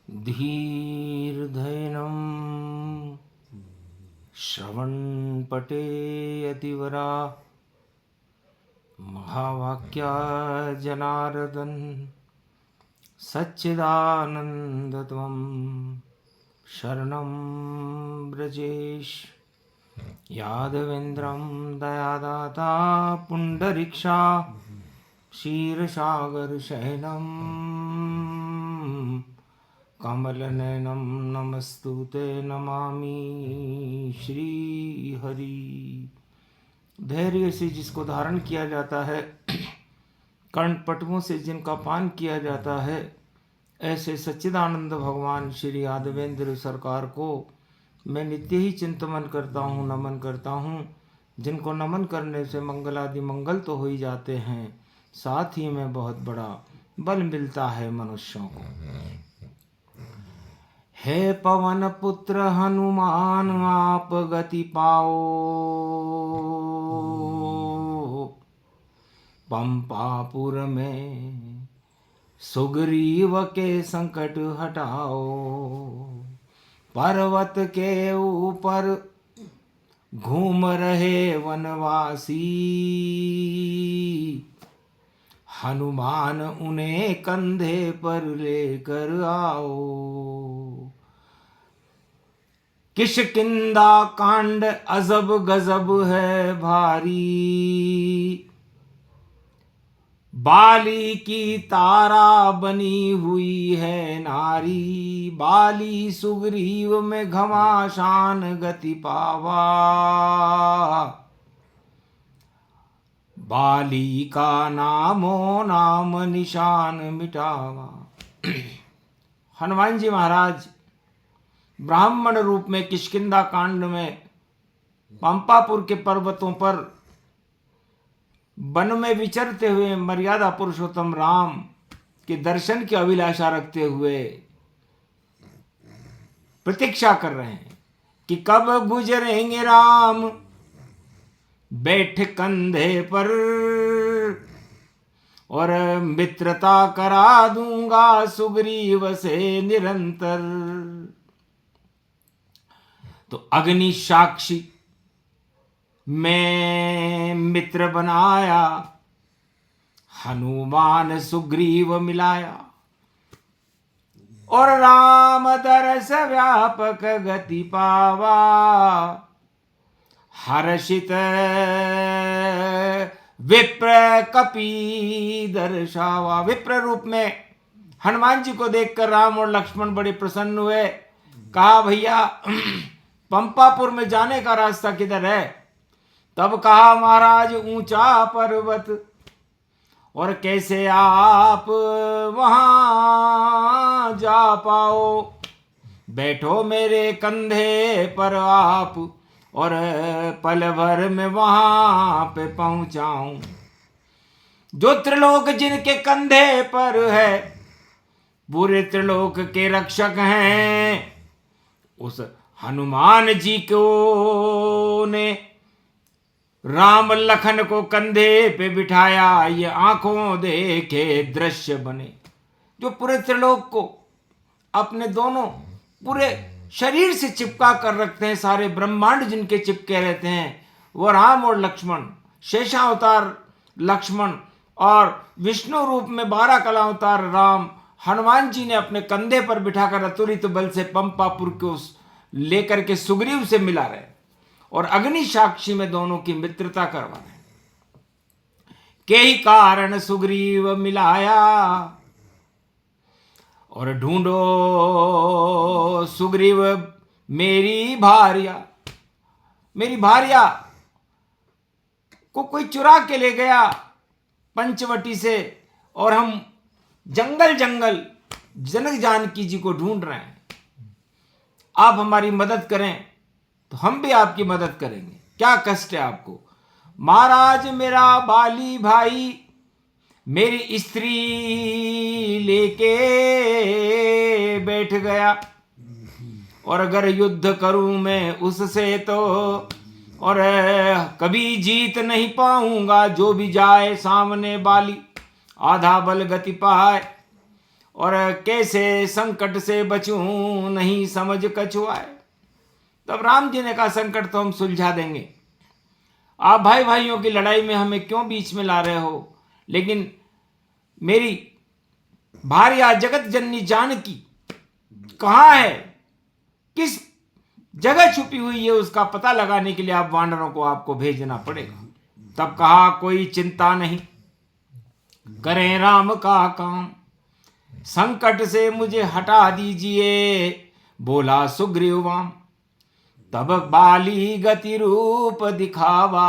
धीर्धैनं श्रवणपटे यतिवरा महावाक्या जनार्दन सच्चिदानन्दत्वं शरणं व्रजेश यादवेन्द्रं दयादाता पुण्डरीक्षा क्षीरसागरशयनं कमलनयनं नमस्तुते नमामि श्रीहरि। धैर्य से जिसको धारण किया जाता है, कर्णपटुओं से जिनका पान किया जाता है, ऐसे सच्चिदानंद भगवान श्री यादवेंद्र सरकार को मैं नित्य ही चिंतन करता हूँ, नमन करता हूँ। जिनको नमन करने से मंगलादि मंगल तो हो ही जाते हैं, साथ ही में बहुत बड़ा बल मिलता है मनुष्यों को। हे पवन पुत्र हनुमान आप गति पाओ, पंपापुर में सुग्रीव के संकट हटाओ। पर्वत के ऊपर घूम रहे वनवासी, हनुमान उन्हें कंधे पर लेकर आओ। किष्किंधा कांड अजब गजब है भारी, बाली की तारा बनी हुई है नारी। बाली सुग्रीव में घमासान गति पावा, बाली का नामो नाम निशान मिटावा। हनुमान जी महाराज ब्राह्मण रूप में किष्किंधा कांड में पंपापुर के पर्वतों पर वन में विचरते हुए मर्यादा पुरुषोत्तम राम के दर्शन की अभिलाषा रखते हुए प्रतीक्षा कर रहे हैं कि कब गुजरेंगे राम बैठ कंधे पर, और मित्रता करा दूंगा सुग्रीव से निरंतर। तो अग्नि साक्षी मैं मित्र बनाया, हनुमान सुग्रीव मिलाया, और राम दरस व्यापक गति पावा। हर्षित विप्र कपि दर्शावा। विप्र रूप में हनुमान जी को देखकर राम और लक्ष्मण बड़े प्रसन्न हुए। कहा भैया पंपापुर में जाने का रास्ता किधर है? तब कहा महाराज ऊंचा पर्वत, और कैसे आप वहां जा पाओ? बैठो मेरे कंधे पर आप, और पल भर में वहां पे पहुंचाऊं। जो त्रिलोक जिनके कंधे पर है, पूरे त्रिलोक के रक्षक हैं। उस हनुमान जी को ने राम लखन को कंधे पे बिठाया, ये आंखों देखे दृश्य बने। जो पूरे त्रिलोक को अपने दोनों पूरे शरीर से चिपका कर रखते हैं, सारे ब्रह्मांड जिनके चिपके रहते हैं, वो राम और लक्ष्मण। शेषावतार लक्ष्मण और विष्णु रूप में 12 कलावतार राम हनुमान जी ने अपने कंधे पर बिठाकर अतुलित बल से पंपापुर को लेकर के सुग्रीव से मिला रहे, और अग्नि साक्षी में दोनों की मित्रता करवा रहे। के ही कारण सुग्रीव मिलाया, और ढूंढो सुग्रीव मेरी भार्या। मेरी भार्या को कोई चुरा के ले गया पंचवटी से, और हम जंगल जंगल जनक जानकी जी को ढूंढ रहे हैं। आप हमारी मदद करें तो हम भी आपकी मदद करेंगे। क्या कष्ट है आपको? महाराज मेरा बाली भाई मेरी स्त्री लेके बैठ गया, और अगर युद्ध करूं मैं उससे तो, और कभी जीत नहीं पाऊंगा। जो भी जाए सामने बाली आधा बल गति पाए, और कैसे संकट से बचूं नहीं समझ कछुआए। तब राम जी ने कहा संकट तो हम सुलझा देंगे, आप भाई भाइयों की लड़ाई में हमें क्यों बीच में ला रहे हो, लेकिन मेरी भार्या जगत जननी जानकी कहाँ है, किस जगह छुपी हुई है, उसका पता लगाने के लिए आप वानरों को आपको भेजना पड़ेगा। तब कहा कोई चिंता नहीं, करें राम का काम, संकट से मुझे हटा दीजिए, बोला सुग्रीवाम। तब बाली गति रूप दिखावा,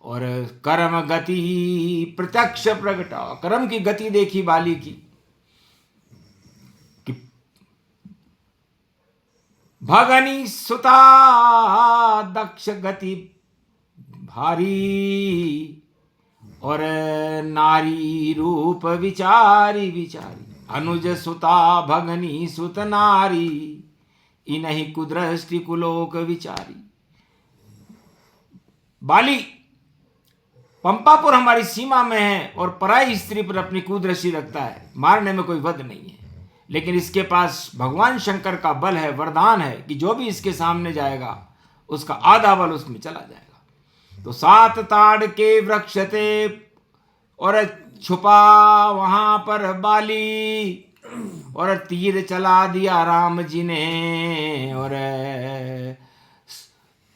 और कर्म गति प्रत्यक्ष प्रगटा। कर्म की गति देखी बाली की, कि भगनी सुता दक्ष गति भारी, और नारी रूप विचारी विचारी। अनुज सुता भगनी सुत नारी, इन्हीं कुदृष्टि कुलोक विचारी। बाली पंपापुर हमारी सीमा में है और पराई स्त्री पर अपनी कुदृष्टि रखता है, मारने में कोई वध नहीं है, लेकिन इसके पास भगवान शंकर का बल है, वरदान है कि जो भी इसके सामने जाएगा उसका आधा बल उसमें चला जाएगा। तो 7 ताड़ के वृक्ष थे और छुपा वहां पर बाली, और तीर चला दिया राम जी ने, और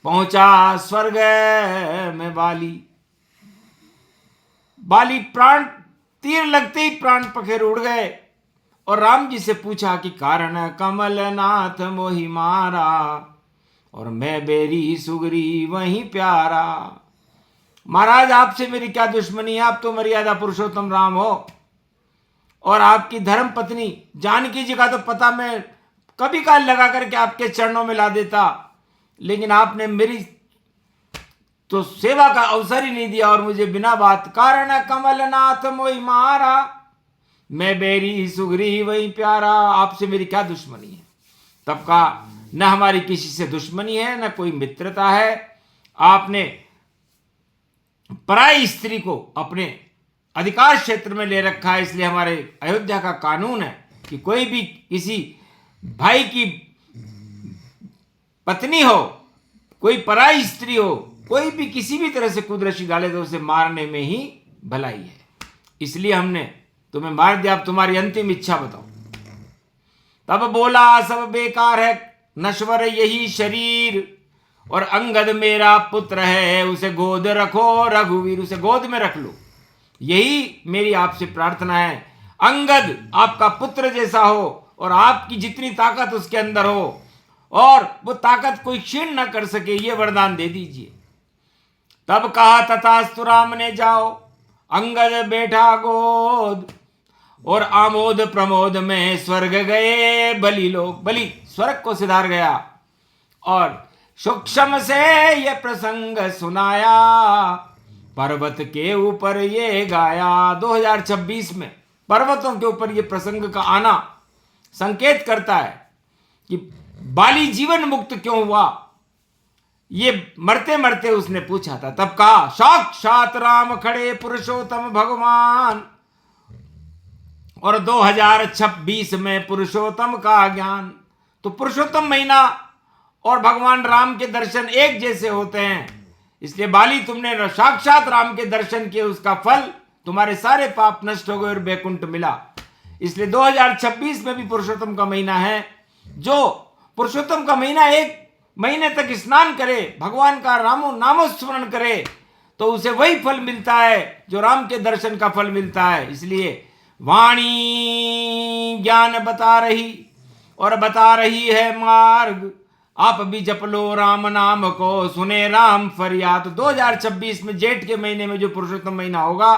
पहुंचा स्वर्ग में बाली। बाली प्राण, तीर लगते ही प्राण पखेर उड़ गए, और राम जी से पूछा कि कारण कमलनाथ मोहि मारा, और मैं बेरी सुगरी वहीं प्यारा। महाराज आपसे मेरी क्या दुश्मनी है, आप तो मर्यादा पुरुषोत्तम राम हो, और आपकी धर्म पत्नी जानकी जी का तो पता मैं कभी काल लगा करके आपके चरणों में ला देता, लेकिन आपने मेरी तो सेवा का अवसर ही नहीं दिया, और मुझे बिना बात कारण कमलनाथ मोहि मारा, मैं बेरी सुगरी वही प्यारा। आपसे मेरी क्या दुश्मनी है। तब कहा न हमारी किसी से दुश्मनी है, न कोई मित्रता है, आपने पराई स्त्री को अपने अधिकार क्षेत्र में ले रखा है, इसलिए हमारे अयोध्या का कानून है कि कोई भी किसी भाई की पत्नी हो, कोई पराई स्त्री हो, कोई भी किसी भी तरह से कुदृष्टि डाले तो उसे मारने में ही भलाई है। इसलिए हमने तुम्हें मार दिया, अब तुम्हारी अंतिम इच्छा बताओ। तब बोला सब बेकार है, नश्वर यही शरीर, और अंगद मेरा पुत्र है, उसे गोद रखो रघुवीर, उसे गोद में रख लो, यही मेरी आपसे प्रार्थना है। अंगद आपका पुत्र जैसा हो, और आपकी जितनी ताकत उसके अंदर हो, और वो ताकत कोई क्षीण न कर सके, ये वरदान दे दीजिए। तब कहा तथास्तु राम ने जाओ, अंगद बैठा गोद, और आमोद प्रमोद में स्वर्ग गए बलि लोग। बलि स्वर्ग को सिधार गया, और सूक्ष्म से ये प्रसंग सुनाया, पर्वत के ऊपर ये गाया। 2026 में पर्वतों के ऊपर ये प्रसंग का आना संकेत करता है कि बाली जीवन मुक्त क्यों हुआ, ये मरते मरते उसने पूछा था। तब कहा साक्षात राम खड़े पुरुषोत्तम भगवान, और 2026 में पुरुषोत्तम का ज्ञान। तो पुरुषोत्तम महीना और भगवान राम के दर्शन एक जैसे होते हैं, इसलिए बाली तुमने साक्षात राम के दर्शन किए, उसका फल तुम्हारे सारे पाप नष्ट हो गए और बैकुंठ मिला। इसलिए 2026 में भी पुरुषोत्तम का महीना है। जो पुरुषोत्तम का महीना एक महीने तक स्नान करे, भगवान का नामोस्मरण करे, तो उसे वही फल मिलता है जो राम के दर्शन का फल मिलता है। इसलिए वाणी ज्ञान बता रही और बता रही है मार्ग, आप भी जप लो राम नाम को, सुने राम फरियाद। 2026 में जेठ के महीने में जो पुरुषोत्तम महीना होगा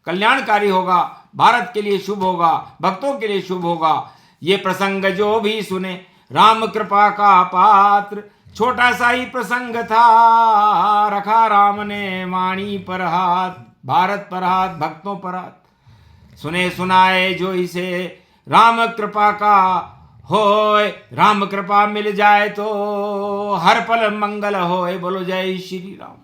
कल्याणकारी होगा, भारत के लिए शुभ होगा, भक्तों के लिए शुभ होगा। ये प्रसंग जो भी सुने राम कृपा का पात्र, छोटा सा ही प्रसंग था, रखा राम ने वाणी पर हाथ, भारत पर हाथ, भक्तों पर हाथ। सुने सुनाए जो इसे राम कृपा का होए, राम कृपा मिल जाए तो हर पल मंगल होए। बोलो जय श्री राम।